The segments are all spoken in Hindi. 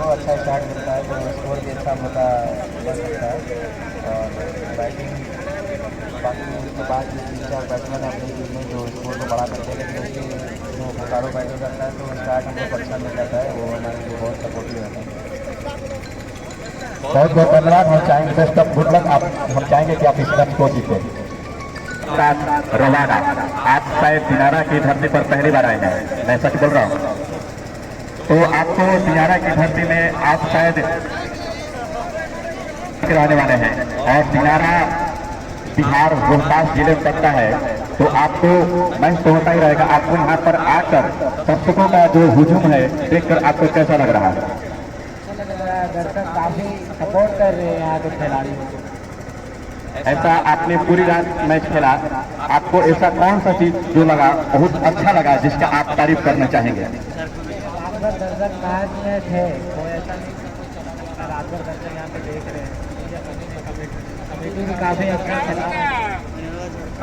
को अच्छा स्टार्ट मिलता है तो स्कोर भी अच्छा होता बन सकता है। और बैटिंग बाकी उसके बाद जो 3-4 बैट्समैन अपनी टीम में जो स्कोर को बढ़ा सकते हैं, लेकिन उसके जो बोकारो बैटिंग करता है तो स्टार्ट हम लोग को अच्छा मिल जाता है, वो हमारे लिए बहुत सपोर्टिव रहता है। बहुत बहुत धन्यवाद। हम चाहेंगे बेस्ट ऑफ गुड लक। आप हम चाहेंगे कि आप इस मैच को जीते। रवाना, आप शायद दिनारा की धरती पर पहली बार आए हैं, मैं सच बोल रहा हूँ? तो आपको दिनारा की धरती में आप शायद रहने वाले हैं और दिनारा बिहार रोहतास जिले में पड़ता है, तो आपको मैच तो होता ही रहेगा। आपको यहाँ पर आकर दर्शकों का जो हुजूम है देखकर आपको कैसा लग रहा है? दर्शक काफी सपोर्ट कर रहे हैं यहाँ के खिलाड़ी। ऐसा आपने पूरी रात मैच खेला, आपको ऐसा कौन सा चीज जो लगा बहुत अच्छा लगा जिसका आप तारीफ करना चाहेंगे? दर्शक मैच में थे, कोई ऐसा नहीं रात भर दर्शक यहाँ पे देख रहे हैं। कमेटी भी काफी अच्छा खेला।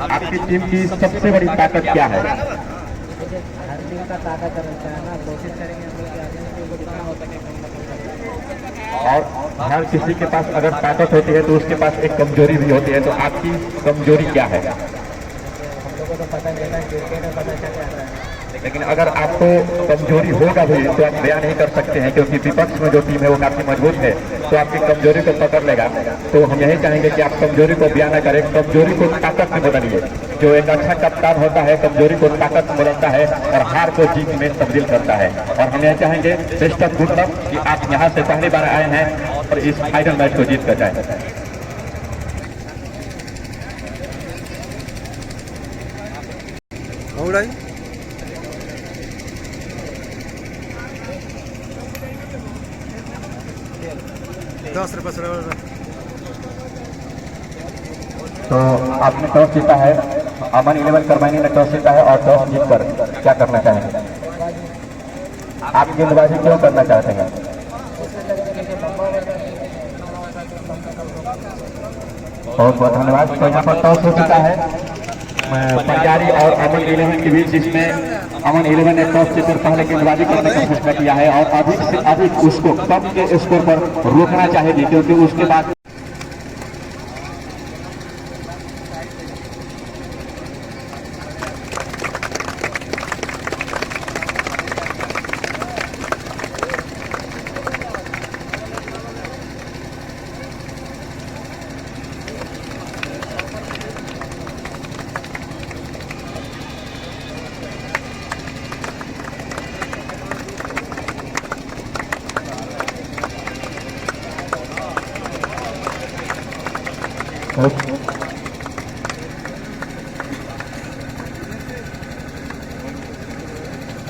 आपकी टीम की सबसे बड़ी ताकत क्या है? हर टीम का ताकत रहता है ना, कोशिश करेंगे हम लोग आगे जितना हो सके कम से कम। और हर किसी के पास अगर ताकत होती है तो उसके पास एक कमजोरी भी होती है, तो आपकी कमजोरी क्या है? हम लोगों को पता चला, क्रिकेट में पता चल जाता है, लेकिन अगर आपको कमजोरी होगा भी तो आप बयान नहीं कर सकते हैं, क्योंकि विपक्ष में जो टीम है वो काफी मजबूत है, तो आपकी कमजोरी को पकड़ लेगा। तो हम यही चाहेंगे कि आप कमजोरी को बयान न करें, कमजोरी को ताकत में बदलिए। जो एक अच्छा कप्तान होता है कमजोरी को ताकत में बदलता है और हार को जीत में तब्दील करता है। और हम यह चाहेंगे बेस्ट ऑफ गुड लक कि आप यहाँ से पहली बार आए हैं और इस फाइनल मैच को जीत कर जाए। तो आपने टॉस जीता है, अमन 11 करमानी ने टॉस जीता है और टॉस जीतकर क्या करना चाहेंगे? आप गेंदबाजी क्यों करना चाहते हैं? बहुत बहुत धन्यवाद। तो यहाँ पर टॉस हो चुका है पंजारी और अमन 11 के बीच, जिसमें अमन 11 ने टॉस जीतकर पहले गेंदबाजी करने का फैसला किया है और अधिक से अधिक उसको कम के स्कोर पर रोकना चाहेगी, क्योंकि उसके बाद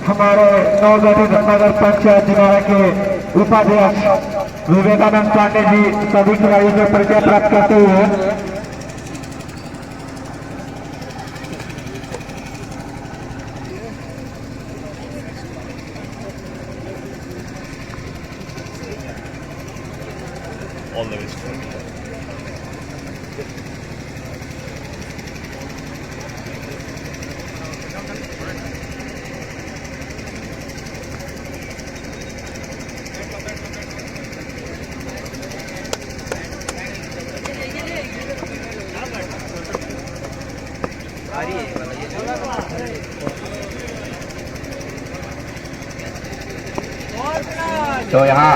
हमारे नवगठित नगर पंचायत दिनारा के उपाध्यक्ष विवेकानंद पांडे जी सभी खिलाड़ियों से परिचय प्राप्त करते हुए तो यहाँ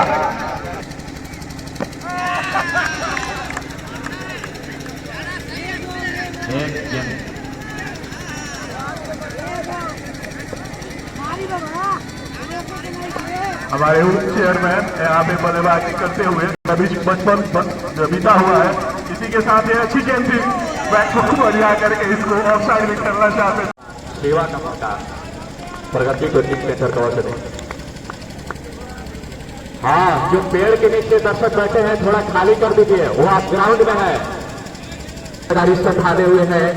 हमारे चेयरमैन यहाँ पे बल्लेबाजी करते हुए अभी बचपन बीता हुआ है, इसी के साथ ये अच्छी गेंद थी, बैट को बढ़िया करके इसको ऑफ साइड में करना चाहते। सेवा का मौका प्रगति को टीम के कवर करें। हाँ, जो पेड़ के नीचे दर्शक बैठे हैं थोड़ा खाली कर दीजिए, वो आप ग्राउंड में है। गाड़ी संभाले हुए हैं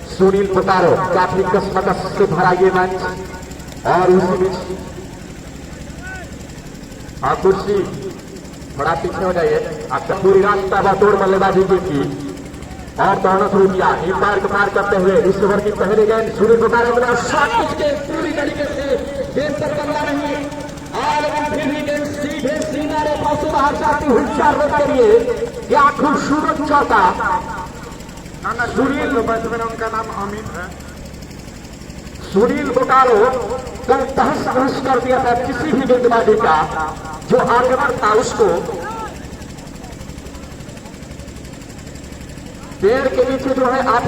सुनील पुकारो, काफी कसमकस से भरा ये मैच। और उसी बीच आप कुर्सी थोड़ा पीछे हो जाइए। आपका पूरी रात ताबड़तोड़ बल्लेबाजी की और दोनों शुरू किया, पार पार करते हुए इस ओवर की पहली गेंद सुनील पुकारो मिला, शॉट के पूरी तरीके से गेंद पर बल्ला नहीं और फिर भी गेंद सीधे सीधा किनारे पास से बाहर जाती हुई 4 रन के लिए। क्या खूबसूरत चौका। सुनील बैट्समैन उनका नाम अमित है। सुनील बोकारो कल तहस नहस कर दिया था किसी भी गेंदबाजी का जो आक्रमण था उसको। पेड़ के नीचे जो है आप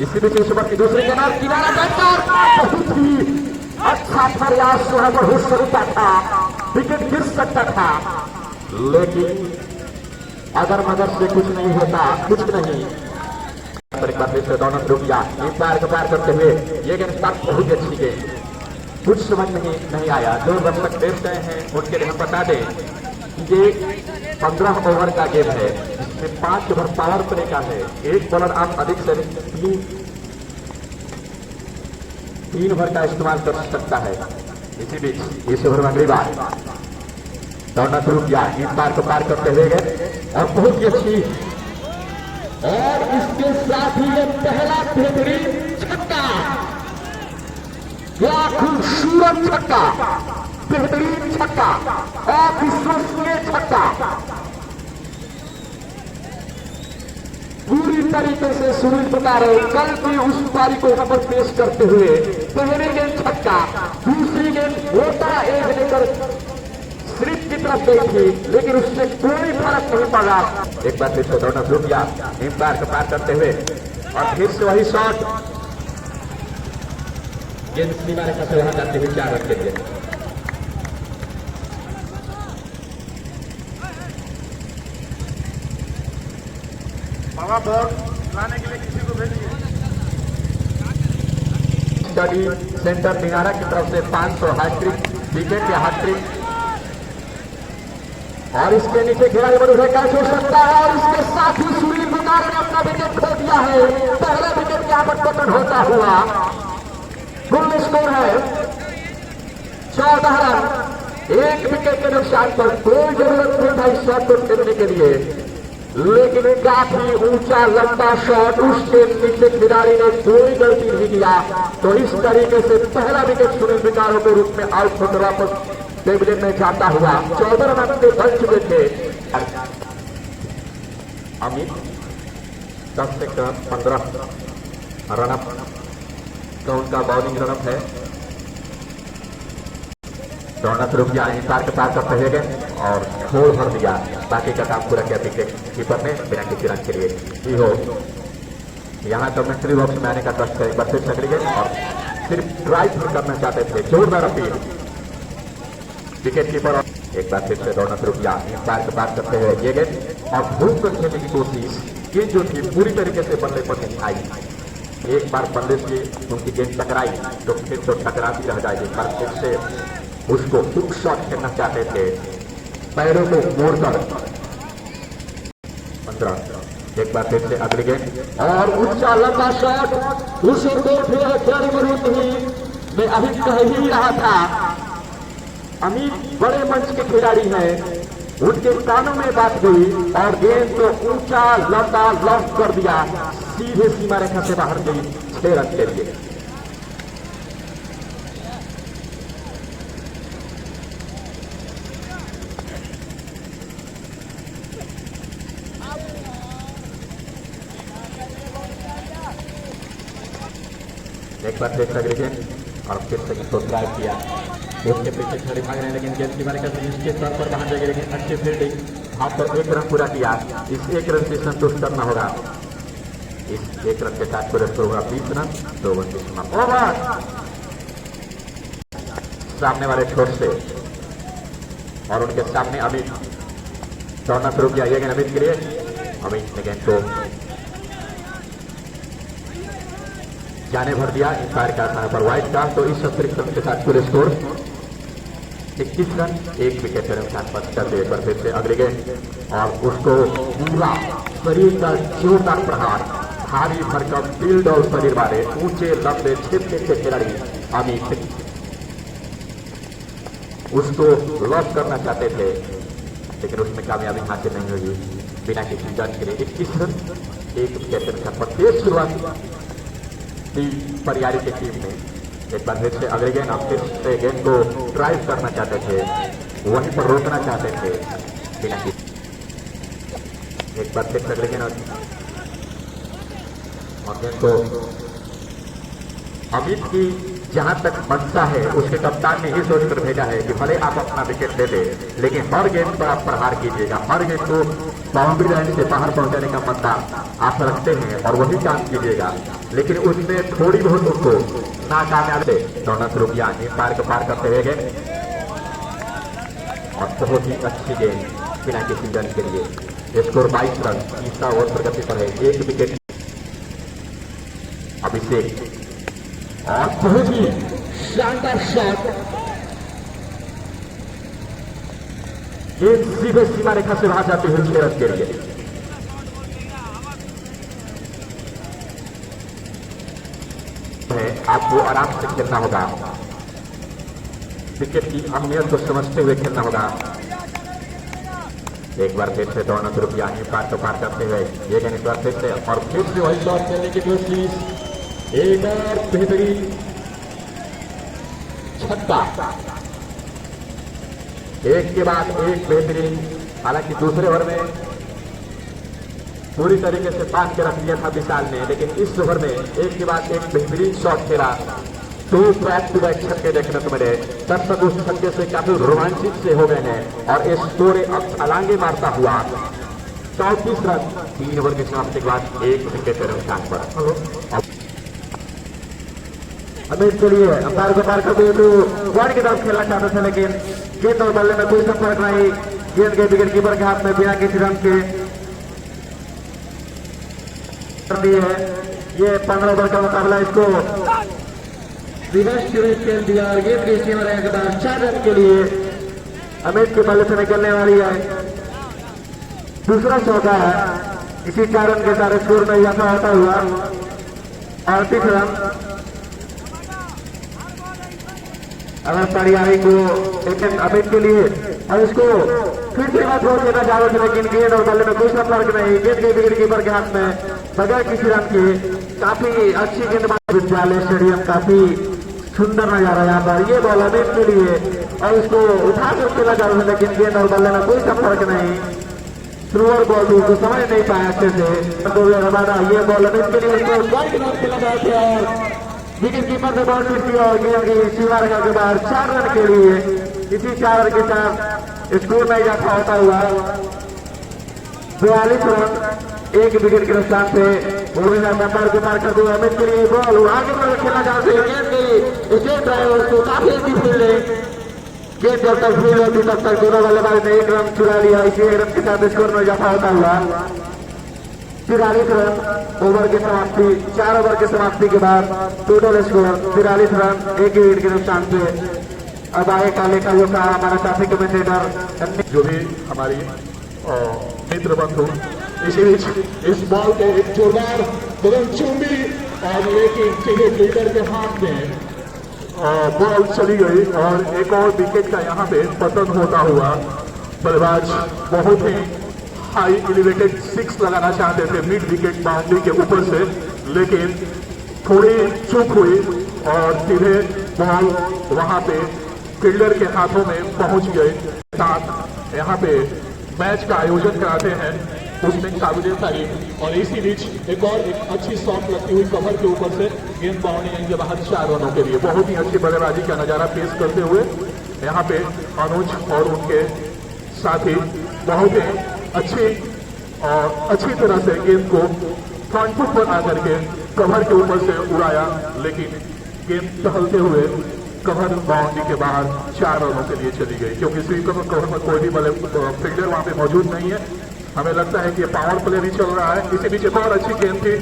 इसी बीच इस ओवर की दूसरी गेंद किनारा बैठकर बहुत ही अच्छा प्रयास जो है वो हो सकता था, विकेट गिर सकता था, लेकिन अगर मदद से कुछ नहीं होता, कुछ नहीं। एक बार फिर से दोनों रुक गया, एक बार को पार करते हुए ये गेंद स्टार्ट बहुत अच्छी गेंद, कुछ समझ नहीं आया। जो दर्शक देख रहे हैं उनके लिए हम बता दें कि ये 15 ओवर का गेम है, जिसमें 5 ओवर पावर प्ले का है। एक बॉलर आप अधिक से अधिक 3 ओवर का इस्तेमाल कर सकता है। इसी बीच इस ओवर में अगली बार दौड़ना शुरू किया, इस बार को पार करते हुए गए और बहुत ही अच्छी, और इसके साथ ही ये पहला बेहतरीन छक्का। क्या खूबसूरत छक्का, बेहतरीन छक्का, अविश्वसनीय छक्का। पूरी तरीके से सुनील बोकारो कल की उस पारी को यहाँ पर पेश करते हुए पहली गेंद छक्का, दूसरी गेंद मोटा एज लेकर स्लिप की तरफ गई थी, लेकिन उससे कोई फर्क नहीं पड़ा। एक बार फिर से दौड़ना शुरू किया, एक बार को पार करते हुए और फिर से वही शॉट, गेंद सीमा रेखा से वहां जाते हुए 4 रन के लिए। बाबा बॉल लाने के लिए किसी को भेजिए। स्टडी सेंटर दिनारा की तरफ से 500 हैट्रिक, विकेट या हैट्रिक, और इसके नीचे खिलाड़ी बड़े कैच हो सकता है, और इसके साथ ही सुनील बोकारो ने अपना विकेट खो दिया है। पहला विकेट यहाँ पर पतन होता हुआ। कुल स्कोर है 14 रन, 1 विकेट के नुकसान पर। कोई जरूरत नहीं था इस शॉट को खेलने के लिए, लेकिन काफी ऊंचा लंबा शॉट, उसके नीचे खिलाड़ी ने कोई गलती नहीं किया, तो इस तरीके से पहला विकेट सुनील बोकारो के रूप में आउट होकर वापस टेबल में जाता हुआ। 14 रन के बन चुके थे। अमित 10 से 15 रनअप तो उनका बॉलिंग रनअप है। दौड़ना शुरू किया, इंतजार के पार करते हुए गए और छोड़ भर दिया। बाकी का काम पूरा किया विकेट कीपर ने बिना किसी रन के लिए। जी हो, यहाँ कमेंट्री बॉक्स में आने का कष्ट है। एक बार फिर सकड़ी गए और सिर्फ ड्राइव करना चाहते थे, जोरदार अपील विकेट कीपर। एक बार फिर से दौड़ना शुरू किया, इंतजार के पार करते हुए ये गेंद और धूप कर खेलने की कोशिश, गेंद जो थी पूरी तरीके से बल्ले पर नहीं आई। एक बार बल्ले से उनकी गेंद टकराई तो फिर तो टकराती रह जाएगी, पर फिर से उसको हुक शॉट खेलना चाहते थे, पैरों को मोड़कर। 15। एक बार फिर से अगली गेंद और ऊंचा लंबा शॉट, उसे खिलाड़ी मरूद ही मैं अभी कह ही रहा था। अमित बड़े मंच के खिलाड़ी हैं, उनके कानों में बात गई और गेंद को ऊंचा लंबा लॉन्च कर दिया, सीधे सीमा रेखा से बाहर गई 6 रन के लिए। एक बार फिर अगली गेंद और फिर से इसको ड्राइव किया, उसके पीछे खड़े भाग रहे हैं, लेकिन गेंद की बारी का इसके स्तर पर बाहर जाएगी, लेकिन अच्छी फील्डिंग। हाथ पर 1 रन पूरा किया, इस 1 रन से संतुष्ट करना होगा। इस 1 रन के साथ पूरे होगा 20 रन, 2 ओवर की समाप्त। ओवर सामने वाले छोर से और उनके सामने अमित दौड़ना शुरू किया। ये गेंद अमित के लिए, अमित ने गेंद को जाने भर दिया, इंतजार का था पर वाइड का। तो इस अतिरिक्त रन के साथ पूरे स्कोर 21 रन, 1 विकेट के नुकसान पर चलते। एक बार फिर से अगली गेंद और उसको पूरा शरीर का जोरदार प्रहार, भारी भरकम फील्ड और शरीर वाले ऊंचे लंबे क्षेत्र के खिलाड़ी अमित उसको लॉस करना चाहते थे, लेकिन उसमें कामयाबी हासिल नहीं हुई। बिना किसी जन के लिए 21 रन, 1 विकेट के नुकसान पर तेज शुरुआत परियारी की टीम ने। एक बार फिर से अगले गेंद, फिर से गेंद को ड्राइव करना चाहते थे, वहीं पर रोकना चाहते थे बिना की एक बार फिर तक, लेकिन गेंद को अमित की जहां तक मंशा है उसके कप्तान ने ही सोचकर भेजा है कि भले आप अपना विकेट ले ले, लेकिन हर गेंद पर आप प्रहार कीजिएगा, हर गेंद को बाउंड्री लाइन से बाहर पहुंचाने का मद्दा आप रखते हैं और वही काम कीजिएगा। लेकिन उसमें थोड़ी बहुत उनको नाकामयाब थे। दोनों रुपया पार करते हुए गेंद और बहुत ही अच्छी गेंद बिना किसी रन के लिए। स्कोर 22 रन, तीसरा ओवर प्रगति पर है, 1 विकेट। अभिषेक और बहुत ही शानदार शॉट, गेंद सीधे सीमा रेखा से बाहर जाते हुए 6 रन के लिए। आपको आराम से खेलना होगा, विकेट की अहमियत को समझते हुए खेलना होगा। एक बार फिर से दोनों रुपया पार करते हुए ये गेंद एक बार फिर से और फिर से वही शॉट खेलने की कोशिश, एक और बेहतरीन छक्का, एक के बाद एक बेहतरीन। हालांकि दूसरे ओवर में पूरी तरीके से बांध के रख लिया था विशाल ने, लेकिन इस ओवर में एक के बाद एक बेहतरीन शॉट खेला। 2 बैक टू बैक छक्के देखने को मिले। दर्शक उस छक्के से काफी रोमांचित से हो गए हैं और इस स्कोर अब छलांगे मारता हुआ 34 रन 3 ओवर की समाप्ति के बाद 1 विकेट के नुकसान पर। अमित के लिए अंपायर को पार करते हुए बॉडी की तरफ खेलना चाहते थे, लेकिन गेंद और बल्ले में कोई संपर्क नहीं। गेंद के विकेट कीपर के हाथ में बिना किसी रन के है। ये 15 ओवर का मुकाबला इसको रिवर्स सीरीज खेल दिया और गेंद की सीमा रेखा के बाद 4 रन के लिए अमित के बल्ले से निकलने वाली है। दूसरा चौका है, इसी 4 रन के साथ स्कोर में इजाफा होता हुआ 38 रन। अगर तैयारी को लेकिन अमित के लिए और इसको फिर से मत रोक देना चाहते थे, लेकिन गेंद और बल्ले में कोई संपर्क नहीं। गेंद के विकेट कीपर के हाथ में बगैर किसी रन के काफी अच्छी गेंदबाजी। विद्यालय स्टेडियम काफी सुंदर नजारा यहाँ पर। ये बॉल अमित के लिए और इसको उठा कर खेला चाहते थे, लेकिन गेंद और बल्ले में कोई संपर्क नहीं। थ्रूअर बॉल को समझ नहीं पाया अच्छे से। ये बॉल अमित के लिए खेला चाहते और विकेट कीपर ने बॉल मिस किया और गेंद की सीमा रेखा के बाहर 4 रन के लिए। इसी 4 रन के साथ स्कोर में इजाफा होता हुआ 42 रन 1 विकेट के नुकसान से नंबर को पार करते हुए अमित के लिए बॉल आगे बढ़कर खेलना चाहते हैं। गेंद की स्टेट ड्राइवर को काफी अच्छी फील्डिंग, गेंद जब तक फील्ड होती तब तक दोनों बल्लेबाज ने 1 रन चुरा लिया। इसी 1 रन के साथ स्कोर में इजाफा होता हुआ 43 रन ओवर की समाप्ति। 4 ओवर की समाप्ति के बाद टोटल स्कोर 43 रन 1 विकेट के नुकसान से। अब आगे का लेखा जोखा हमारा साथी कमेंटेटर जो भी हमारी मित्र बंधु इस बॉल को एक जोरदार तुरंत चूमी और लेकिन सीधे फील्डर के हाथ में बॉल चली गई और एक और विकेट का यहाँ पे पतन होता हुआ बल्लेबाज बहुत ही हाई एलिवेटेड 6 लगाना चाहते थे मिड विकेट बाउंड्री के ऊपर से, लेकिन थोड़ी चूक हुई और सीधे बॉल वहां पे फील्डर के हाथों में पहुंच गए। साथ यहाँ पे मैच का आयोजन कराते हैं उसमें काबिल तारीफ। और इसी बीच एक अच्छी शॉट लगती हुई कवर के ऊपर से गेंद बाउंड्री लाइन के बाहर 4 रनों के लिए बहुत ही अच्छी बल्लेबाजी का नजारा पेश करते हुए यहाँ पे अनुज और उनके साथी बहुत ही अच्छी तरह से गेंद को फ्रंट फुट पर आकर के कवर के ऊपर से उड़ाया, लेकिन गेंद टहलते हुए कवर बाउंड्री के बाहर 4 रनों के लिए चली गई, क्योंकि स्वीपर कवर पर कोई भी फील्डर वहां पे मौजूद नहीं है। हमें लगता है कि पावर प्ले भी चल रहा है। इसी बीच एक और अच्छी गेंद थी,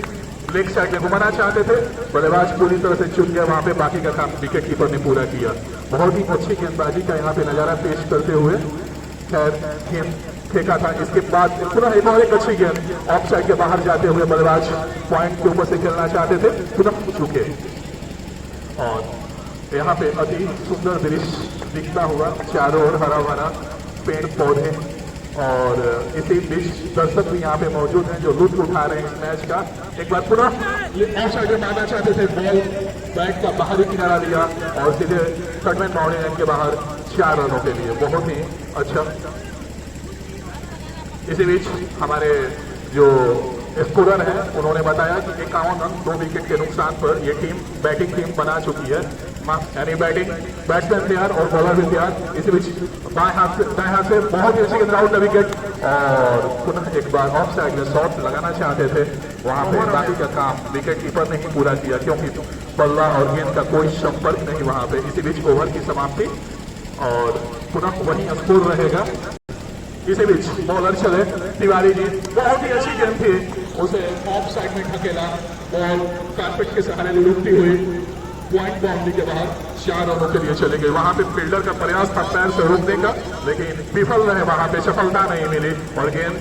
लेग साइड में घुमाना चाहते थे, बल्लेबाज पूरी तरह से चुन गया वहां पे। बाकी का काम विकेट कीपर ने पूरा किया। बहुत ही अच्छी गेंदबाजी का यहाँ पे नजारा पेश करते हुए खैर गेंद फेंका था। इसके बाद पुनः एक और एक अच्छी गेंद ऑफ साइड के बाहर जाते हुए बल्लेबाज पॉइंट के ऊपर से खेलना चाहते थे, पुनः चुके। और यहाँ पे अति सुंदर दृश्य दिखता हुआ, चारों ओर हरा भरा पेड़ पौधे और इसी बीच दर्शक भी यहाँ पे मौजूद हैं जो लुत्फ उठा रहे हैं इस मैच का। एक बार पुनः ऑफसाइड में आना चाहते थे, बॉल बैट का बाहरी किनारा लिया और सीधे कटमैन बाउंड्री लाइन के बाहर 4 रनों के लिए, बहुत ही अच्छा। इसी बीच हमारे जो स्कोरर है उन्होंने बताया कि 51 रन 2 विकेट के नुकसान पर ये टीम बैटिंग टीम बना चुकी है, यानी बैट्समैन तैयार और बॉलर भी तैयार। इसी बीच दाएं हाथ से बहुत ही अच्छी गेंद आउट विकेट, और पुनः एक बार ऑफ साइड में शॉट लगाना चाहते थे, वहां पे बाकी का काम विकेट कीपर ने ही पूरा किया क्योंकि बल्ला और गेंद का कोई संपर्क नहीं वहां पे। इसी बीच ओवर की समाप्ति और पुनः वही स्कोर रहेगा। इसी बीच बॉलर चले तिवारी जी, बहुत ही अच्छी गेंद थी, उसे ऑफ साइड में ढकेला, बॉल कारपेट के सहारे लुढ़कती हुई पॉइंट बाउंड्री के बाहर 4 रनों के लिए चले गए। वहां पे फील्डर का प्रयास था पैर से रोकने का, लेकिन विफल रहे, वहां पे सफलता नहीं मिली और गेंद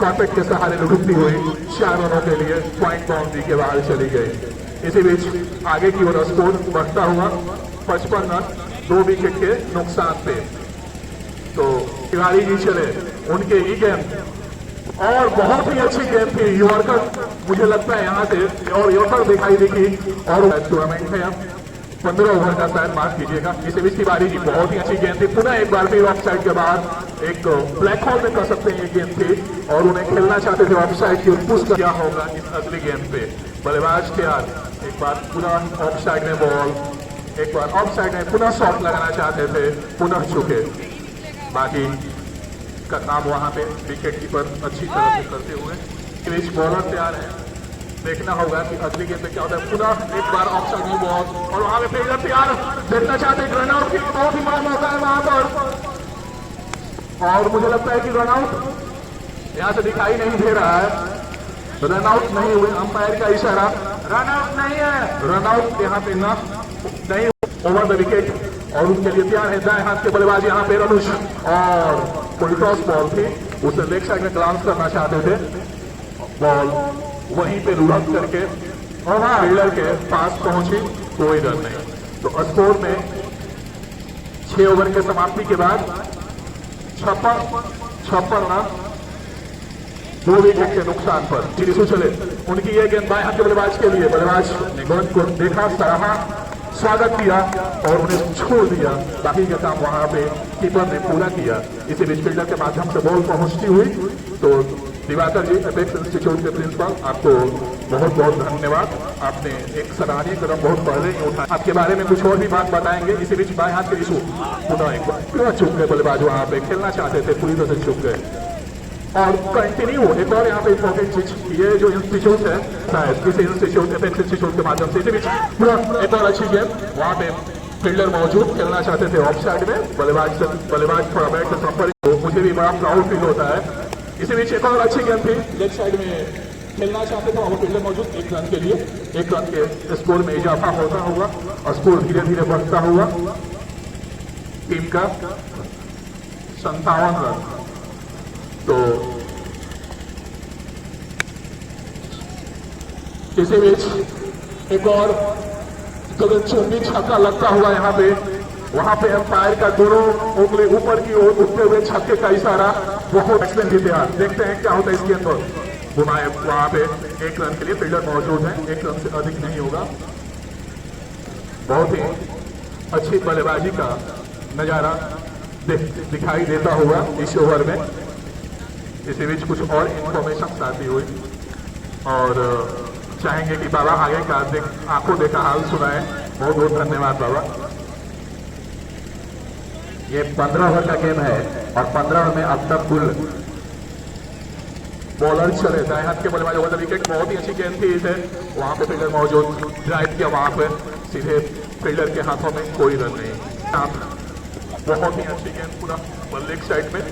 कारपेट के सहारे लुढ़कती हुई 4 रनों के लिए पॉइंट बाउंड्री के बाहर चली गई। इसी बीच आगे की ओर स्कोर बढ़ता हुआ 55 रन 2 विकेट के नुकसान पे। तो तिवारी जी चले, उनके ही गेंद और बहुत ही अच्छी गेंद थी, यॉर्कर मुझे लगता है यहाँ से और यॉर्कर दिखाई दिखी, और टूर्नामेंट है अब 15 ओवर का शायद मार्क कीजिएगा। इसी बीच तिवारी जी बहुत ही अच्छी गेंद थी, पुनः एक बार फिर ऑफ साइड के बाद एक ब्लैक होल में कर सकते हैं ये गेंद थी और उन्हें खेलना चाहते थे ऑफ साइड की, पुश क्या होगा इस अगली गेंद पे। बल्लेबाज तैयार, एक बार पुनः ऑफ साइड में बॉल, एक बार ऑफ साइड में पुनः शॉट लगाना चाहते थे, पुनः चुके। बाकी का काम वहां पे विकेट कीपर अच्छी तरह से करते हुए। बीच बॉलर तैयार है, देखना होगा कि अगली गेंद में क्या होता है। पुनः एक बार ऑफ साइड में बॉल और वहां पे फील्डर तैयार, देखना चाहते हैं रनआउट की, बहुत ही बड़ा मौका है वहां पर, और मुझे लगता है कि रनआउट यहां से दिखाई नहीं दे रहा है, रनआउट नहीं हुए, अंपायर का इशारा रनआउट नहीं है, रनआउट यहाँ पे नहीं, ओवर द विकेट। और उनके लिए तैयार है दाएं हाथ के बल्लेबाज यहाँ पे रनुष, और कोई टॉस बॉल थी, उसे लेग साइड में ग्लांस करना चाहते थे, बॉल वहीं पे लुढ़क करके फील्डर के पास पहुंची, कोई रन नहीं। तो स्कोर में 6 ओवर के समाप्ति के बाद 56 रन 2 विकेट के नुकसान पर चिरिसु चले, उनकी ये गेंद बाएं हाथ के बल्लेबाज के लिए, बल्लेबाज ने गेंद को देखा, सराहा, स्वागत किया और उन्हें छोड़ दिया, बाकी का काम वहां पे कीपर ने पूरा किया। इसी बीच फील्डर के माध्यम से बॉल पहुंचती हुई, तो दिवाकर जी एपेक्स इंस्टीट्यूट के प्रिंसिपल, आपको बहुत बहुत धन्यवाद, आपने एक सराहनीय कदम बहुत पहले ही उठाया, आपके बारे में कुछ और भी बात बताएंगे। इसी बीच बाएं हाथ के इशू पुनः एक बार चुक गए, बल्लेबाज वहां पे खेलना चाहते थे, पूरी तरह से चुक गए और कंटिन्यू। एक और यहाँ पे इंपॉर्टेंट चीज, ये जो इंस्टीट्यूट है शायद किसी इंस्टीट्यूट एपेक्स इंस्टीट्यूट के माध्यम से, इसी बीच पूरा एक और अच्छी गेम, वहां पे फील्डर मौजूद, खेलना चाहते थे ऑफ साइड में, बल्लेबाज थोड़ा बैट से संपर्क, तो मुझे भी बड़ा प्राउड फील होता है। इसी बीच एक और अच्छी गेंद थी, लेग साइड में खेलना चाहते थे और फील्डर मौजूद, 1 रन के लिए, 1 रन के स्कोर में इजाफा होता हुआ और स्कोर धीरे धीरे बढ़ता हुआ टीम का 57 रन। तो इसी बीच एक और गगनचुंबी छक्का लगता हुआ यहाँ पे, वहां पे अंपायर का दोनों उंगली ऊपर की ओर उठते हुए छक्के का इशारा, बहुत बैट्समैन भी तैयार, देखते हैं क्या होता है इसके अंदर। घुमाए वहां पे 1 रन के लिए फील्डर मौजूद है, 1 रन से अधिक नहीं होगा। बहुत ही अच्छी बल्लेबाजी का नजारा दिखाई देता हुआ इस ओवर में। इसी बीच कुछ और इंफॉर्मेशन साथी हुई और चाहेंगे कि बाबा आगे का आंखों देखा हाल सुनाए। बहुत बहुत धन्यवाद बाबा। ये 15 ओवर का गेम है और 15 ओवर में अब तक कुल बॉलर चले, दाएं हाथ के बल्लेबाज ओवर द विकेट, बहुत ही अच्छी गेंद थी इसे, वहां पे फील्डर मौजूद, ड्राइव किया वहां पे, सीधे फील्डर के हाथों में, कोई रन नहीं। बहुत ही अच्छी गेंद पूरा लेग साइड में,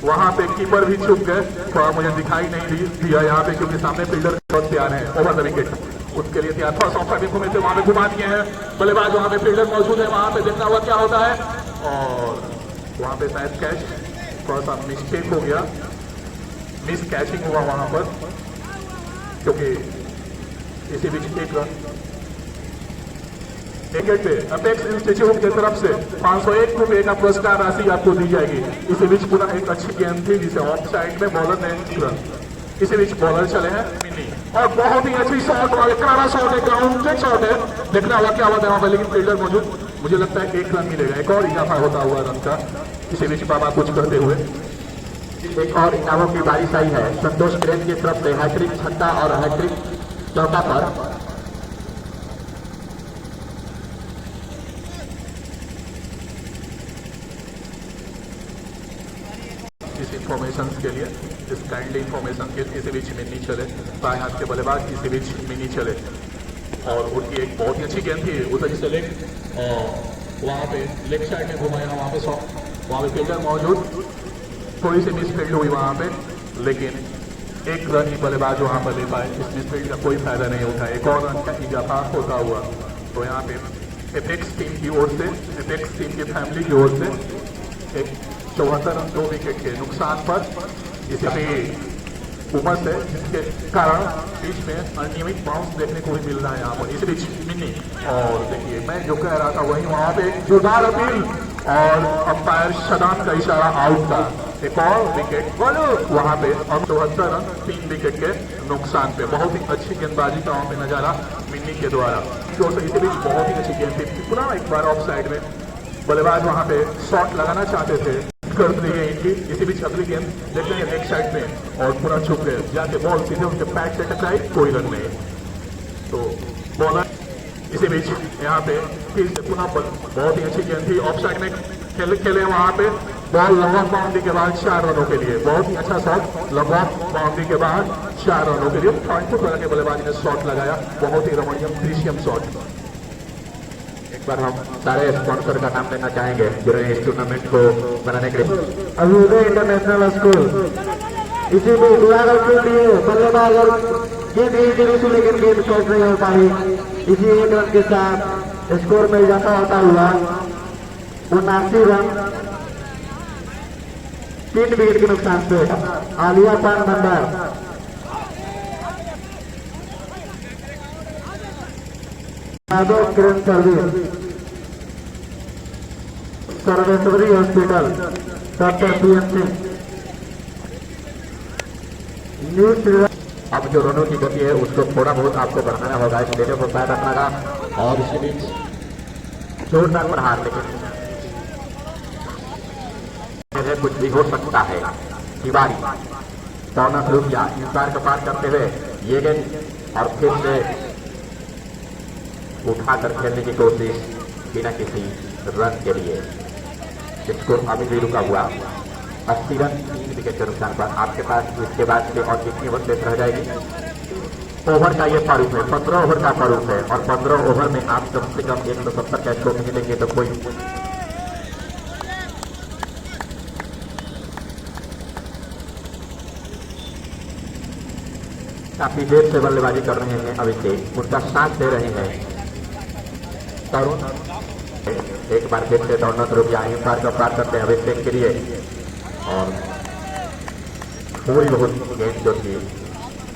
वहां पे कीपर भी चुक गए, थोड़ा मुझे दिखाई नहीं दिया यहाँ पे क्योंकि सामने फील्डर तैयार है ओवर द विकेट, उसके लिए तैयार, थोड़ा सा घूमे थे, वहां पे घुमा दिए हैं बल्लेबाज, वहां पे फील्डर मौजूद है, वहां पे देखना हुआ क्या होता है, और वहां पे शायद कैच, थोड़ा सा मिस्टेक हो गया, मिस कैचिंग हुआ वहां पर, क्योंकि इसी बीच 1 रन विकेट पे अपेक्स इंस्टीट्यूट की तरफ से 501 रुपए का पुरस्कार राशि आपको दी जाएगी। इसी बीच पुनः एक अच्छी गेंद थी जिसे ऑफ साइड में बॉलर ने, इसी बीच बॉलर चले हैं मिनी। और बहुत ही अच्छी शॉट वाले करारा शॉट है, ग्राउंड चेक शॉट है, देखना हुआ क्या होता है वहां पर, लेकिन फील्डर मौजूद, मुझे लगता है 1 रन मिलेगा, एक और इजाफा होता हुआ रन का, इसी बीच बाबा कुछ करते हुए। एक और इनामों की बारिश आई है संतोष प्रेम की तरफ से, हैट्रिक छक्का और हैट्रिक चौका पर। इस इंफॉर्मेशन के लिए, इस काइंडली इंफॉर्मेशन के, इसी बीच मिनी चले, बाएं हाथ के बल्लेबाज इसी बीच मिनी चले, और उनकी एक बहुत ही अच्छी गेंद थी उधर से लेग, और वहाँ पे लेग साइड में घुमाया, वहाँ पे वहाँ पे फील्डर मौजूद, थोड़ी सी मिसफील्ड हुई वहाँ पे, लेकिन 1 रन ही बल्लेबाज वहाँ पर ले पाए, इस मिसफील्ड का कोई फायदा नहीं उठा, एक और रन का इजाफा होता हुआ। तो यहाँ पे एपेक्स टीम की ओर से, एपेक्स टीम की फैमिली की ओर से एक 74 रन 2 विकेट के नुकसान पर, इसी उमस है जिसके कारण बीच में अनियमित बाउंस देखने को भी मिल रहा है यहाँ पर, इस बीच मिनी, और देखिए मैं जो कह रहा था वही, वहाँ पे जोरदार अपील और अंपायर शदान का इशारा आउट का, एक और विकेट वहाँ पे, अब 74 रन 3 विकेट के नुकसान पे, बहुत ही अच्छी गेंदबाजी का वहाँ पे नजारा मिनी के द्वारा, तो इसी बीच बहुत ही अच्छी गेंद थी, पुनः एक बार ऑफ साइड में बल्लेबाज वहाँ पे शॉट लगाना चाहते थे, कर दी गई इनकी, इसी बीच अगली गेंद देखते हैं लेग साइड में और पूरा छुप गए, जाके बॉल सीधे उनके पैड से टकराई, कोई रन नहीं, तो बॉलर इसी बीच यहाँ पे फिर से पुनः बहुत ही अच्छी गेंद थी, ऑफ साइड में खेले वहाँ पे, बॉल लंबा बाउंड्री के बाद 4 रनों के लिए, बहुत ही अच्छा शॉट लंबा बाउंड्री के बाद 4 रनों के लिए, फ्रंट फुट वाले के बल्लेबाज ने शॉट लगाया, बहुत ही रमणीय प्रीशियम शॉट। एक बार हम सारे स्पॉन्सर का नाम लेना चाहेंगे जिन्होंने इस टूर्नामेंट को बनाने के लिए। अभ्युदय इंटरनेशनल स्कूल, इसी में उजागर के लिए बल्लेबाज और गेंद लेकिन गेंद कैच नहीं हो पाई, इसी 1 रन के साथ स्कोर में इजाफा होता हुआ 79 रन 3 विकेट के नुकसान पे। आलिया पान number Yadav Kiran service, Sarveshwari hospital, doctor PM Singh, news. अब जो रनों की गति है उसको थोड़ा बहुत आपको बढ़ाना होगा, इस डेटे को पैर रखना होगा, और इसी बीच जोरदार प्रहार, लेकिन कुछ भी हो सकता है। तिवारी पौना रुपया इंतजार का पार करते हुए ये गेंद और फिर से उठाकर खेलने की कोशिश बिना किसी रन के लिए, स्कोर अभी भी रुका हुआ 80 रन 3 विकेट के नुकसान पर। आपके पास इसके बाद से और कितनी ओवर शेष रह जाएगी? ओवर का ये प्रारूप है, 15 ओवर का प्रारूप है, और 15 ओवर में आप कम से कम 170 का स्कोर नहीं देंगे तो कोई काफी देर से बल्लेबाजी कर रहे हैं अभिषेक, उनका साथ दे रहे हैं तरुण। एक बार फिर से दौड़ना शुरू किया, एक बार का पार करते हैं अभिषेक के लिए, और थोड़ी बहुत गेंद जो थी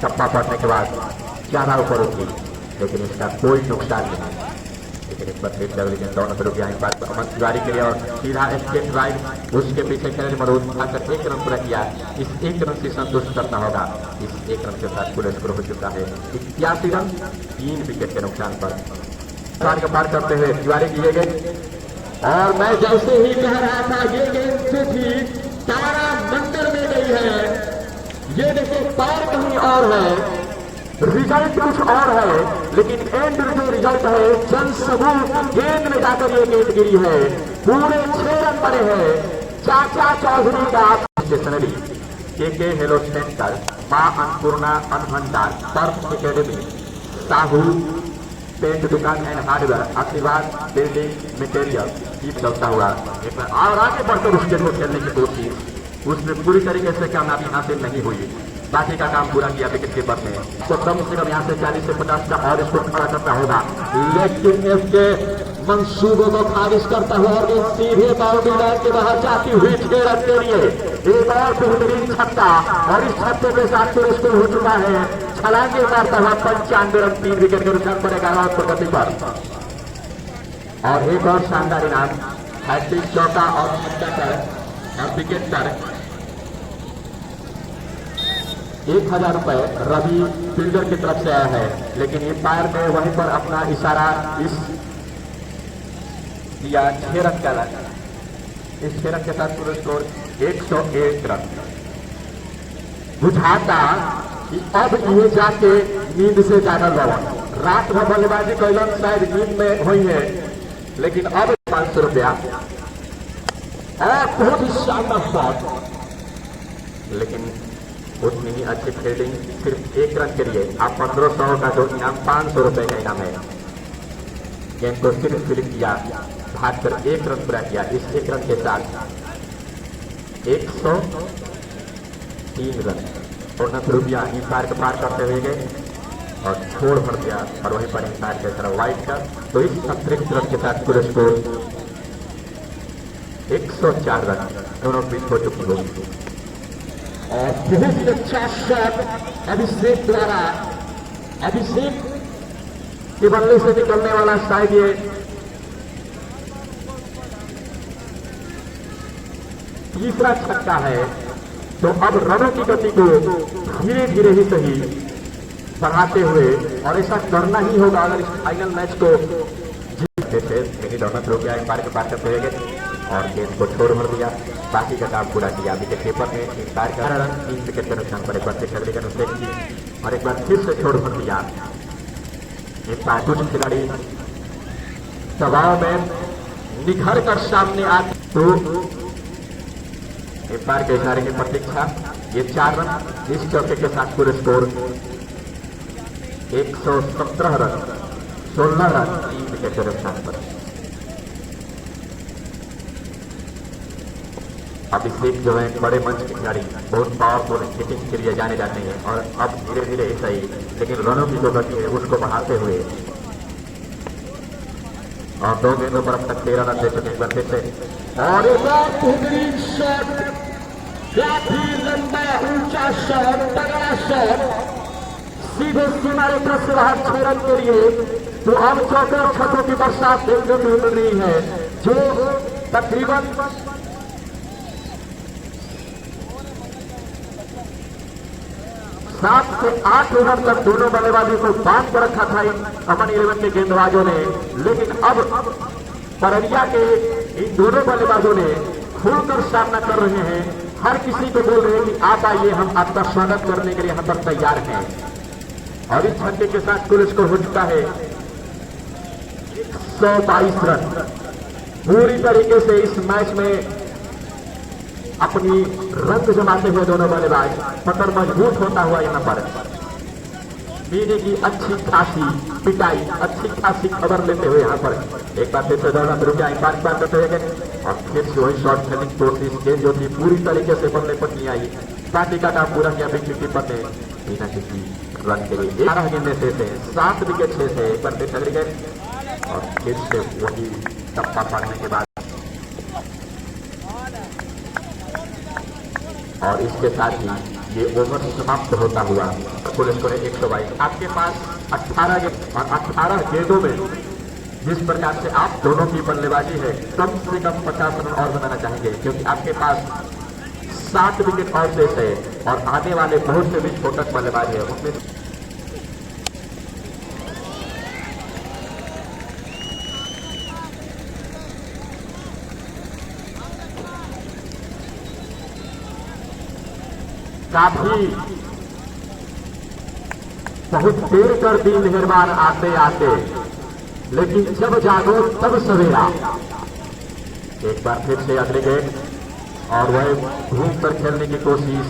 चप्पा पड़ने के बाद ज्यादा ऊपर उठी, लेकिन इसका कोई नुकसान नहीं, लेकिन इस पर फिर से अगली गेंद दौड़ना शुरू किया, एक बार अमन तिवारी के लिए, और सीधा स्टेट ड्राइव, उसके पीछे खेलने मरूद आकर 1 रन पूरा किया, इस 1 रन से संतुष्ट करना होगा। इस 1 रन के साथ पूरा स्कोर हो चुका है 81 रन 3 विकेट के नुकसान पर। का पार करते हुए तिवारी की ये गेंद, और मैं जैसे ही कह रहा था ये गेंद से थी तारा मंदिर में गई है, ये देखिए पार कहीं और है, रिजल्ट कुछ और है, लेकिन एंड जो रिजल्ट है जन सबूत गेंद में जाकर ये गेंद गिरी है, पूरे 6 रन पड़े हैं। चाचा चौधरी का स्टेशनरी के हेलो सेंटर, मां अन्नपूर्णा अनभंडार, पर्फ एकेडमी, साहू पेंट दुकान एंड हार्डवेयर, आशीर्वाद बिल्डिंग मटेरियल, ये चलता हुआ एक बार और आगे बढ़कर उस गेंद को खेलने की कोशिश, उसमें पूरी तरीके से कामयाबी हासिल नहीं हुई, बाकी का काम पूरा किया विकेट कीपर ने, तो कम से कम यहाँ से 40 से 50 का और स्कोर खड़ा करना होगा, लेकिन इसके मंसूबों को खारिज करता हुआ और सीधे बाउंड्री लाइन के बाहर जाती हुई 6 रन के लिए एक और बेहतरीन छक्का, और इस छक्के के साथ फिर स्कोर हो चुका है छलांगे मारता हुआ 95 रन 3 विकेट के नुकसान पर 11 प्रगति पर। और एक और शानदार इनाम हैट्रिक चौका और छक्का पर और विकेट पर 1000 रुपए रवि फील्डर की तरफ से आया है, लेकिन एम्पायर ने वहीं पर अपना इशारा इस दिया 6 रन का रन। इस 6 रन के साथ पूरा स्कोर 101 रन। बुझाता कि अब ये जाके नींद से जागल रहा, रात भर बल्लेबाजी कैलन शायद नींद में हुई है, लेकिन अब 500 रुपया और बहुत ही शानदार शॉट, लेकिन उतनी ही अच्छी फील्डिंग। सिर्फ 1 रन के लिए आप 1500 का जो इनाम 500 रुपए का इनाम है। गेम को सिर्फ फिलिप किया, भागकर 1 रन पूरा किया। इस 1 रन के साथ 103 रन और 9 रुपया इंपायर को पार करते हुए गए और छोड़ भर दिया और वहीं पर इंपायर के तरफ वाइड का। तो इस अतिरिक्त रन के साथ पूरे स्कोर 104 रन दोनों बीच हो चुकी होगी। और बहुत ही अच्छा शॉट अभिषेक द्वारा, अभिषेक के बल्ले से निकलने वाला शायद ये तीसरा छक्का है। तो अब रनों की गति को धीरे धीरे ही सही बढ़ाते हुए, और ऐसा करना ही होगा अगर इस फाइनल मैच को जीतते थे। लेकिन दोनों थ्रो किया, एक बार के पार करते हुए और गेंद को छोड़ भर दिया, बाकी का काम पूरा किया। विकेट कीपर ने एक बार का रन 3 विकेट के नुकसान पर एक बार से का नुकसान की और एक बार फिर से छोड़ भर दिया। एक बार कुछ खिलाड़ी दबाव में निखर कर सामने आते तो एक बार के इशारे की प्रतीक्षा। ये 4 रन इस चौके के साथ पूरे स्कोर 117 रन, 16 रन 3 विकेट के नुकसान पर। अभिषेक जो है बड़े मंच के खिलाड़ी, बहुत पावरफुल हिटिंग के लिए जाने जाते हैं और अब धीरे धीरे ऐसा ही, लेकिन रनों की जो गति है उसको बढ़ाते हुए और 2 गेंदों पर अब तक 13 रन दे चुके हैं फिर से। और एक और बेहतरीन शॉट, काफी लंबा ऊंचा शॉट, तगड़ा शॉट, सीधे सीमा रेखा से बाहर 6 रन के लिए। तो अब चौके छक्कों की बरसात देखने को मिल रही है, जो तकरीबन 7 से 8 ओवर तक दोनों बल्लेबाजों को बांध कर रखा था अमन 11 के गेंदबाजों ने। लेकिन अब पररिया के इन दोनों बल्लेबाजों ने खुलकर सामना कर रहे हैं, हर किसी को बोल रहे हैं कि आप आइए, हम आपका स्वागत करने के लिए यहाँ पर तैयार हैं। और इस छक्के के साथ कुल स्कोर हो चुका है 122 रन। पूरी तरीके से इस मैच में अपनी रंग जमाते हुए दोनों बल्लेबाज, पकड़ मजबूत होता हुआ यहाँ पर मीने की अच्छी खासी पिटाई, अच्छी खासी खबर लेते हुए यहाँ पर एक बार फिर से 2 रन रुपया पार करते हुए और फिर से वही शॉर्ट खेलने की कोशिश, गेंद जो थी पूरी तरीके से बल्ले पर नहीं आई। बाकी का काम पूरा किया विकेट कीपर ने बिना किसी रन के लिए 11 गेंदे से 7 विकेट से एक बार फिर विकेट और फिर से वही टप्पा पाने के बाद और इसके साथ ही ये ओवर समाप्त होता हुआ कुल स्कोर 122। आपके पास 18 गेंदों में जिस प्रकार से आप दोनों की बल्लेबाजी है, कम से कम 50 रन और बनाना चाहेंगे, क्योंकि आपके पास 7 विकेट और शेष है और आने वाले बहुत से विस्फोटक बल्लेबाज है, उनमें काफी बहुत देर कर दी मेहरबान आते आते, लेकिन जब जागो तब सवेरा। एक बार फिर से अगले गेंद और वह घूम कर खेलने की कोशिश,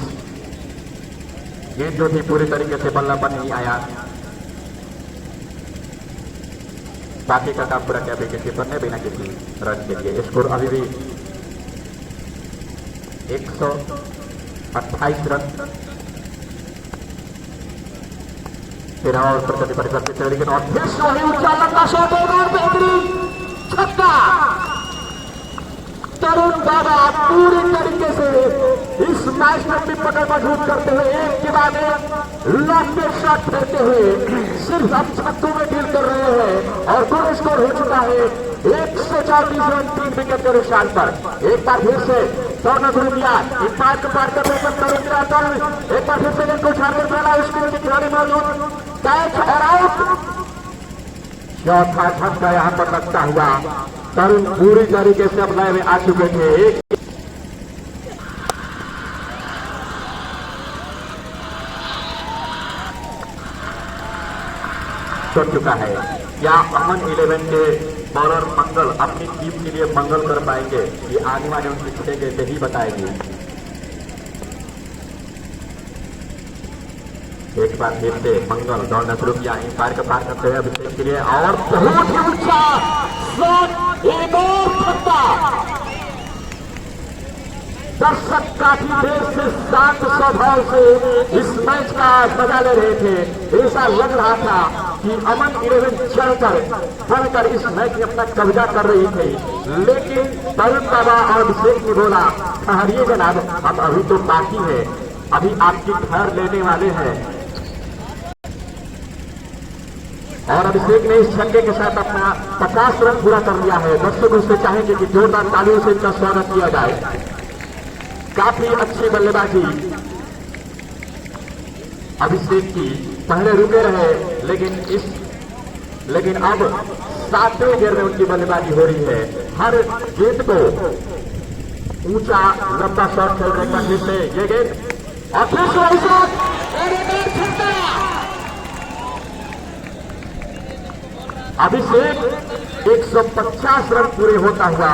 गेंद जो थी पूरी तरीके से बल्ला पर नहीं आया। बाकी का काम पूरा किया विकेट कीपर ने बिना किसी रन के लिए। स्कोर अभी भी 128 रन। 13 और प्रगति परिवर्तित है, लेकिन और फिर से वही ऊंचा लंबा शॉट और बेहतरीन छक्का। तरुण बाबा पूरी तरीके से इस मैच में भी पकड़ मजबूत करते हुए एक के बाद एक लंबे शॉट फेंकते हुए सिर्फ अब छक्कों में डील कर रहे हैं और गोल स्कोर हो चुका है 134 रन 3 विकेट के नुकसान पर। एक बार फिर से दौड़ना शुरू किया, इस पार को पार करने पर तरुण की रातल एक बार फिर से गेंद को उछालकर डाला, उसके नीचे खिलाड़ी मौजूद, कैच और आउट। चौथा छक्का यहाँ पर लगता हुआ तरुण पूरी तरीके से अब लय में आ चुके थे। छूट चुका है। क्या अमन 11 के बॉलर मंगल अपनी टीम के लिए मंगल कर पाएंगे, ये आने वाले उनकी छुटेंगे यही बताएगी। एक बार फिर से मंगल दौड़ना शुरू किया, इन पार का पार करते हुए अभिषेक के लिए और बहुत ही ऊंचा शॉट, एक और छक्का। दर्शक काफी देर से शांत स्वभाव से इस मैच का मजा ले रहे थे। ऐसा लग रहा था कि अमन 11 बढ़कर इस मैच में अपना कब्जा कर रही थी, लेकिन तरुण बाबा और अभिषेक ने बोला ठहरिए जनाब, हम अभी तो बाकी है, अभी आपकी ठहर लेने वाले हैं। और अभिषेक ने इस छक्के के साथ अपना 50 रन पूरा कर लिया है। दर्शक उससे चाहेंगे कि जोरदार तालियों से इनका स्वागत किया जाए। काफी अच्छी बल्लेबाजी अभिषेक की, पहले रुके रहे लेकिन अब 7वें गेंद में उनकी बल्लेबाजी हो रही है। हर गेंद को ऊंचा लंबा शॉट खेलने का जिससे ये गेंद और फिर शॉट अभिषेक 150 रन पूरे होता हुआ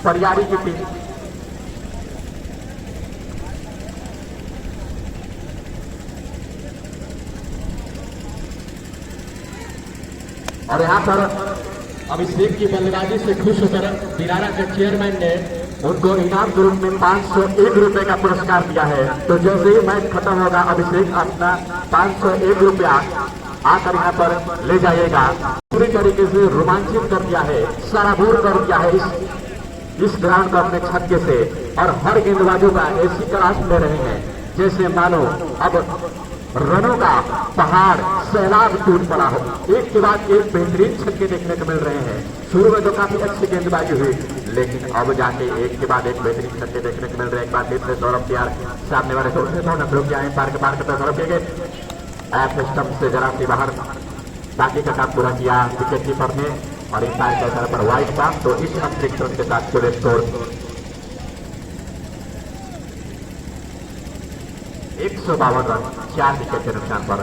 परियारी की टीम और यहां पर अभिषेक की बल्लेबाजी से खुश होकर दिनारा के चेयरमैन ने उनको इनाम के रूप में 501 रुपए का पुरस्कार दिया है। तो जैसे ही मैच खत्म होगा अभिषेक अपना 501 रुपया आकर यहाँ पर ले जाइएगा। पूरी तरीके से रोमांचित कर दिया है, सराबोर कर दिया है इस ग्राउंड को अपने छक्के से, और हर गेंदबाजों का ऐसी तलाश ले रहे हैं जैसे मानो अब रनों का पहाड़ सैलाब टूट पड़ा हो। एक के बाद एक बेहतरीन छक्के देखने को मिल रहे हैं। शुरू में तो काफी अच्छी गेंदबाजी हुई, लेकिन अब जाके एक के बाद एक बेहतरीन छक्के देखने को मिल रहे हैं। एक बार फिर से सौरभ तैयार सामने वाले नंबरों के आए पार के पार करते सौरभ के ऑफ स्टंप से जरा सी बाहर बाकी का काम पूरा किया विकेट कीपर ने, और इस बार के पर वाइड था। तो इस अतिरिक्त रन के साथ पूरे स्कोर 152 रन 4 विकेट के नुकसान पर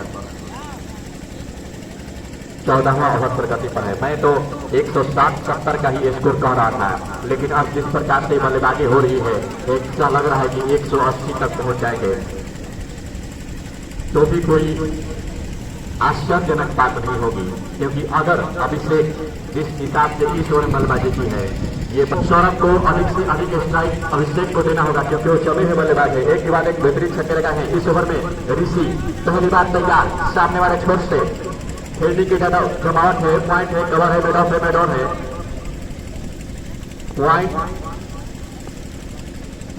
14वां ओवर प्रगति पर है। मैं तो 160-70 का ही स्कोर कह रहा था, लेकिन अब जिस प्रकार से बल्लेबाजी हो रही है ऐसा लग रहा है कि 180 तक पहुंच जाएंगे, तो भी कोई आश्चर्यजनक बात नहीं होगी, क्योंकि अगर अभिषेक जिस हिसाब से इस ओवर में बल्लेबाजी की है, ये सौरभ को अधिक से अधिक स्ट्राइक अभिषेक को देना होगा, क्योंकि वो चले हुए बल्लेबाज है। एक के बाद एक बेहतरीन छक्के लगा है इस ओवर में। ऋषि पहली बार तैयार सामने वाले छोर से, फील्डिंग की ज्यादा जमावट है, पॉइंट है, कवर है, मेडॉन है पॉइंट।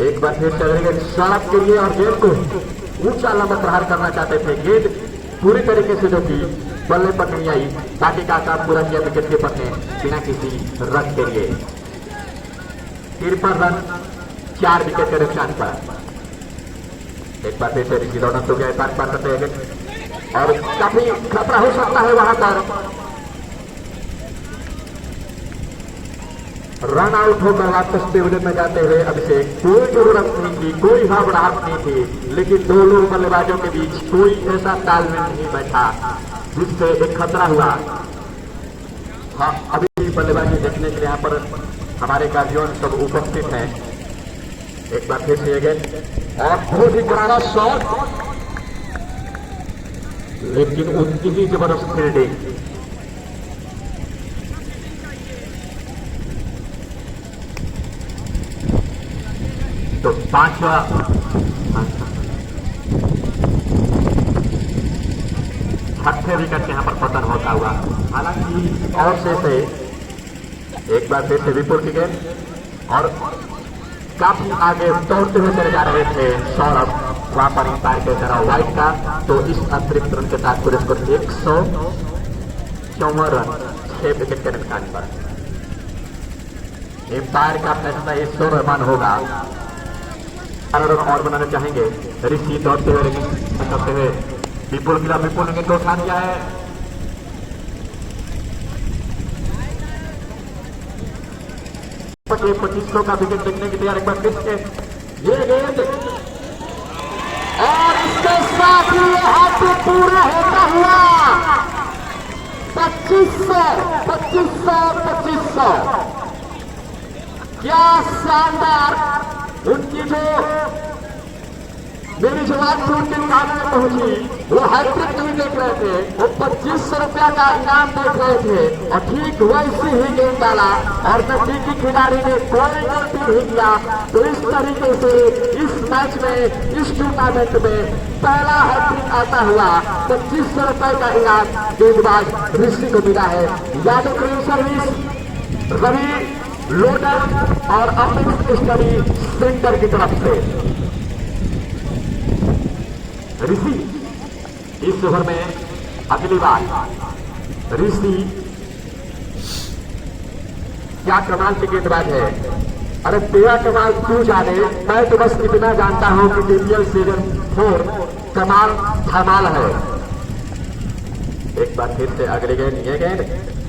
एक बार फिर चलेंगे सौरभ के लिए, और गेंद को ऊंचा लंबा प्रहार करना चाहते थे। गेंद पूरी तरीके से जो कि बल्ले पर नहीं आई, बाकी का काम पूरा किया विकेट कीपर ने बिना किसी रन के लिए। 53 रन 4 विकेट के नुकसान पर। एक बार फिर से ऋषि दौड़न तो गया पार करते हैं, और काफी खतरा हो सकता है वहां पर। रन आउट होकर वापस टेबल में जाते हुए अभिषेक, कोई जरूरत नहीं थी, कोई घबराहट नहीं थी, लेकिन दोनों बल्लेबाजों के बीच कोई ऐसा तालमेल नहीं बैठा जिससे एक खतरा हुआ। हाँ, अभी बल्लेबाजी देखने के लिए यहाँ पर हमारे गार्जियन सब उपस्थित हैं। एक बार फिर से ये गेंद और बहुत ही करारा शॉट, लेकिन उनकी ही जबरदस्त फील्डिंग। तो 5वां 6ठे विकेट यहाँ पर पतन होता हुआ। हालांकि और से एक बार फिर से विपुल की गेंद, और काफी आगे दौड़ते हुए चले जा रहे थे सौरभ, वहां पर इंपायर के तरह वाइड का। तो इस अतिरिक्त रन के साथ पूरे स्कोर 154 रन 6 विकेट के नुकसान पर। एम्पायर का फैसला इस स्वरमान होगा। और बनाना चाहेंगे ऋषि दौड़ते हुए करते हुए विपुल गिरा, विपुल ने गेंद को उठा दिया है। पच्चीस 2500 का विकेट देखने की तैयार एक बार फिर से ये गेंद और इसके साथ ही हाथ पूरा होता हुआ 2500 क्या शानदार उनकी जो मेरी जवान से उनके कान में पहुंची, वो हैट्रिक नहीं देख रहे थे, वो 2500 रुपया का इनाम देख रहे थे और ठीक वैसे ही गेंद डाला और नजदीकी खिलाड़ी ने कोई गलती नहीं किया। तो इस तरीके से इस मैच में, इस टूर्नामेंट में पहला हैट्रिक आता हुआ 2500 रुपए का इनाम गेंदबाज ऋषि को मिला है। Yadav clean service, Ravi loader और अमित स्टडी सेंटर की तरफ से ऋषि इस ओवर में अगली बार ऋषि क्या कमाल की गेंदबाज है। अरे तेरा कमाल तू जाने, मैं तो बस इतना जानता हूं कि DPL सीजन 4 कमाल धमाल है। एक बार फिर से अगली गेंद, ये गेंद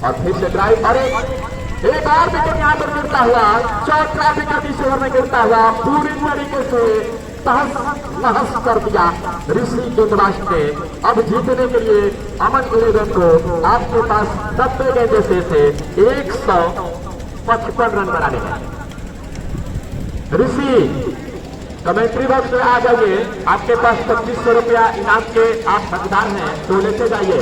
और फिर से ड्राइव और एक और विकेट यहां पर गिरता हुआ, चौथा विकेट इस ओवर में गिरता हुआ पूरी तरीके से तहस नहस कर दिया ऋषि गेंदबाज ने। अब जीतने के लिए अमन 11 को आपके पास 90 गेंदों से 155 रन बनाने हैं। ऋषि कमेंट्री बॉक्स में आ जाइए, आपके पास 2500 रुपया इनाम के आप हकदार हैं, तो लेते जाइए।